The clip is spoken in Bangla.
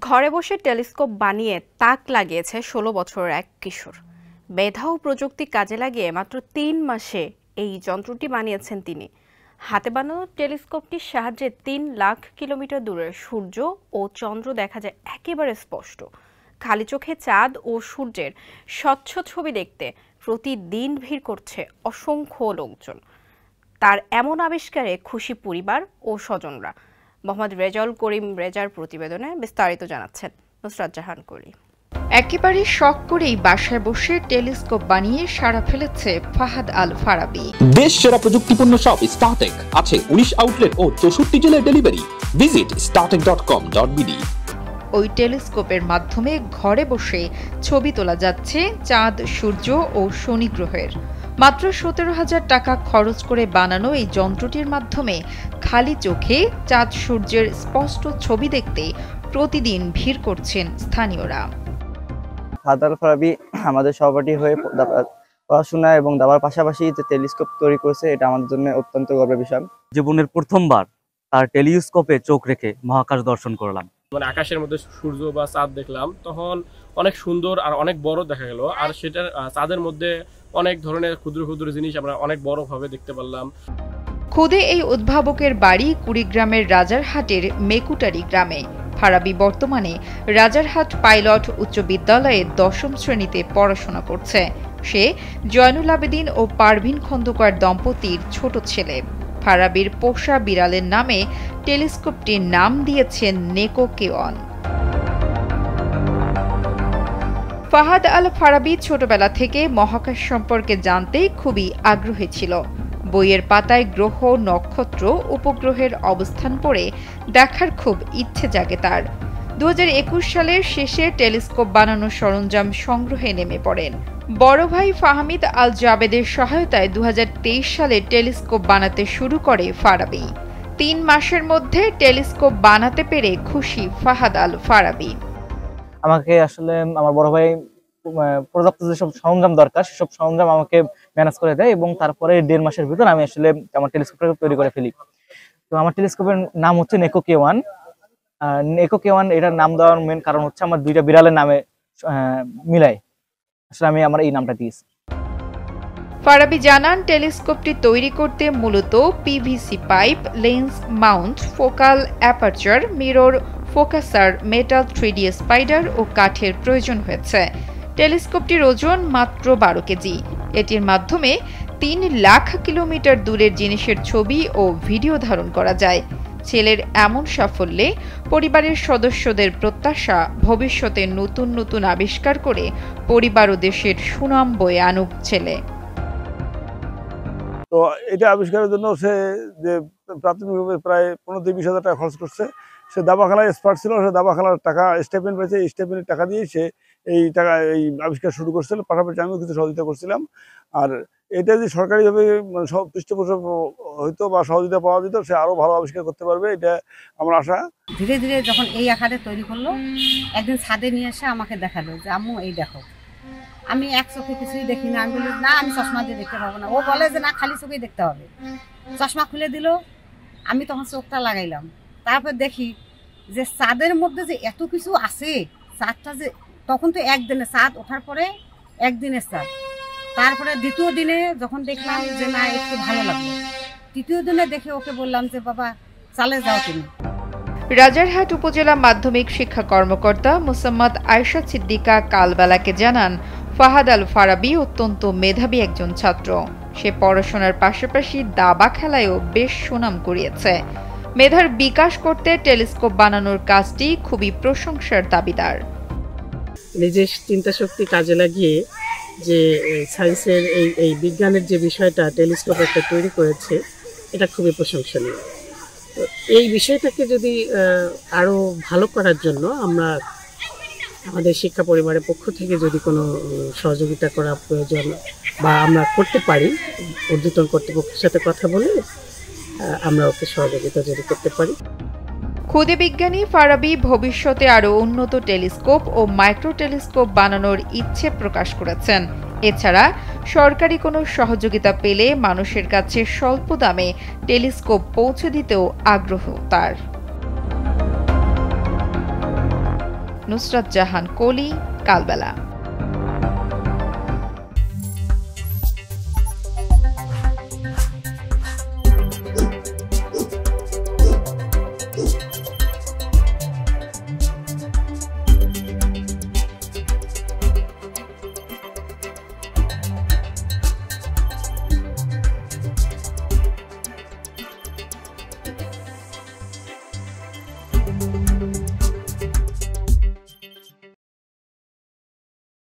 ঘরে বসে টেলিস্কোপ বানিয়ে তাক লাগিয়েছে ১৬ বছরের এক কিশোর। মেধা ও প্রযুক্তি কাজে লাগিয়ে মাত্র ৩ মাসে এই যন্ত্রটি বানিয়েছেন তিনি। হাতে বানানো টেলিস্কোপটির সাহায্যে ৩ লাখ কিলোমিটার দূরের সূর্য ও চন্দ্র দেখা যায় একেবারে স্পষ্ট। খালি চোখে চাঁদ ও সূর্যের স্বচ্ছ ছবি দেখতে প্রতিদিন ভিড় করছে অসংখ্য লোকজন। তার এমন আবিষ্কারে খুশি পরিবার ও স্বজনরা। মোহাম্মদ রেজাউল করিম রেজার প্রতিবেদনে বিস্তারিত জানাচ্ছেন নুসরাত জাহান কলি। একেবারে শখ করেই বাসায় বসে টেলিস্কোপ বানিয়ে সাড়া ফেলেছে ফাহাদ আল ফারাবী। দেশ সেরা প্রযুক্তিপূর্ণ শপ স্টারটেক আছে ১৯ আউটলেট ও ৬৪ জেলায় ডেলিভারি। Visit startek.com.bd। ওই টেলিস্কোপের মাধ্যমে ঘরে বসে ছবি তোলা যাচ্ছে চাঁদ, সূর্য ও শনি গ্রহের। মাত্র ১৭,০০০ টাকা খরচ করে বানানো এই যন্ত্রটির মাধ্যমে খালি চোখে চাঁদ সূর্যের স্পষ্ট ছবি দেখতে প্রতিদিন ভিড় করছেন স্থানীয়রা। ফাহাদ আল ফারাবী আমাদের সহপাঠী হয়ে পড়াশোনা এবং দাবার পাশাপাশি যে টেলিস্কোপ তৈরি করেছে, এটা আমাদের জন্য অত্যন্ত গর্বের বিষয়। জীবনের প্রথমবার তার টেলিস্কোপে চোখ রেখে মহাকাশ দর্শন করলাম। মানে আকাশের মধ্যে সূর্য বা চাঁদ দেখলাম, তখন অনেক সুন্দর আর অনেক বড় দেখা গেল। আর সেটার চাঁদের মধ্যে অনেক ধরনের ক্ষুদ্র ক্ষুদ্র জিনিস আমরা অনেক বড় ভাবে দেখতে পারলাম। খুদে এই উদ্ভাবকের বাড়ি কুড়িগ্রামের রাজারহাটের মেকুটারি গ্রামে। ফারাবী বর্তমানে রাজারহাট পাইলট উচ্চ বিদ্যালয়ে ১০ম শ্রেণীতে পড়াশোনা করছে। সে জয়নুল আবেদিন ও পারভিন খন্দকার দম্পতির ছোট ছেলে। ফারাবীর পোষা বিড়ালের নামে টেলিস্কোপটির নাম দিয়েছেন নেকো কেওয়ান। ফাহাদ আল ফারাবী ছোটবেলা থেকে মহাকাশ সম্পর্কে জানতে খুবই আগ্রহী ছিল। বইয়ের পাতায় গ্রহ, নক্ষত্র, উপগ্রহের অবস্থান পড়ে দেখার খুব ইচ্ছে জাগে তার। ২০২১ সালের শেষে টেলিস্কোপ বানানোর সরঞ্জাম সংগ্রহে নেমে পড়েন। বড় ভাই ফাহমিদ আল জাবেদের সহায়তায় ২০২৩ সালে টেলিস্কোপ বানাতে শুরু করে ফারাবী। ৩ মাসের মধ্যে টেলিস্কোপ বানাতে পেরে খুশি ফাহাদ আল ফারাবী। আমাকে আসলে আমার বড় ভাই পর্যাপ্ত যেসব সরঞ্জাম দরকার সেসব সরঞ্জাম আমাকে ম্যানেজ করে দেয় এবং তারপরে ১.৫ মাসের ভিতর আমি আসলে আমার টেলিস্কোপটাকে তৈরি করে ফেলি। তো আমার টেলিস্কোপের নাম হচ্ছে নেকো কেওয়ান। নেকো কেওয়ান এটার নাম দেওয়ার মেন কারণ হচ্ছে আমার ২টা বিড়ালের নামে মিলাই আসলে আমি আমার এই নামটা দিয়েছি। ফারাবী জানান, টেলিস্কোপটি তৈরি করতে মূলত PVC pipe, lens mount, focal aperture, mirror, focuser, metal 3D spider ও কাঠের প্রয়োজন হয়েছে। টেলিস্কোপটির ওজন মাত্র ১২ কেজি। এটির মাধ্যমে ৩ লাখ কিলোমিটার দূরের জিনিসের ছবি ও ভিডিও ধারণ করা যায়। ছেলের এমন সাফল্যে পরিবারের সদস্যদের প্রত্যাশা ভবিষ্যতে নতুন নতুন আবিষ্কার করে পরিবার ও দেশের সুনাম বয়ে আনুক ছেলে। তো এটা আবিষ্কারের জন্য সে যে প্রাথমিকভাবে প্রায় ১৫-২০ হাজার টাকা খরচ করছে। সে দাবা খেলায় এক্সপার্ট ছিল, সে দাবা খেলার টাকা স্টাইপেন্ড পেয়েছে, এই স্টাইপেন্ডের টাকা দিয়ে সে এই আবিষ্কার শুরু করছিল। পাশাপাশি আমিও কিছু সহযোগিতা করছিলাম। আর এটা যদি সরকারিভাবে সব পৃষ্ঠপোষক হইতো বা সহযোগিতা পাওয়া যেত, সে আরো ভালো আবিষ্কার করতে পারবে, এটা আমার আশা। ধীরে ধীরে যখন এই আকারে তৈরি করলো, একদিন ছাদে নিয়ে এসে আমাকে দেখালো যে আম্মু এই দেখো। আমি এক চোখে কিছুই দেখি না। আমি বলি না, আমি চশমা দিয়ে দেখতে পাবো না। ও বলে যে না, খালি চোখেই দেখতে হবে। চশমা খুলে দিল, আমি তখন চোখটা লাগাইলাম। তারপর দেখি যে চাঁদের মধ্যে যে এত কিছু আছে। চাঁদটা যে তখন তো একদিনে চাঁদ ওঠার পরে একদিনের চাঁদ। তারপরে দ্বিতীয় দিনে যখন দেখলাম যে না, একটু ভালো লাগলো, তৃতীয় দিনে দেখে ওকে বললাম যে বাবা চালে যাও তুমি। রাজারহাট উপজেলা মাধ্যমিক শিক্ষা কর্মকর্তা মোসাম্মদ আয়েশা সিদ্দিকা কালবেলাকে জানান, ফাহাদ আল ফারাবী অত্যন্ত মেধাবী একজন ছাত্র। সে পড়াশোনার পাশাপাশি দাবা খেলায়ও বেশ সুনাম কুড়িয়েছে। মেধার বিকাশ করতে টেলিস্কোপ বানানোর কাজটি খুবই প্রশংসার দাবিদার। নিজের চিন্তা শক্তি কাজে লাগিয়ে যে সায়েন্সের এই বিজ্ঞানের যে বিষয়টা টেলিস্কোপ একটা তৈরি করেছে, এটা খুবই প্রশংসনীয়। তো এই বিষয়টাকে যদি আরও ভালো করার জন্য আমরা আমাদের শিক্ষা পরিবারের পক্ষ থেকে যদি কোনো সহযোগিতা করা প্রয়োজন বা আমরা করতে পারি, ঊর্ধ্বতন কর্তৃপক্ষের সাথে কথা বলে আমরা ওকে সহযোগিতা যদি করতে পারি। খুদে বিজ্ঞানী ফারাবী ভবিষ্যতে আরও উন্নত টেলিস্কোপ ও মাইক্রো টেলিস্কোপ বানানোর ইচ্ছে প্রকাশ করেছেন। এছাড়া সরকারি কোনো সহযোগিতা পেলে মানুষের কাছে স্বল্প দামে টেলিস্কোপ পৌঁছে দিতেও আগ্রহ তার। নুসরাত জাহান কলি, কালবেলা। you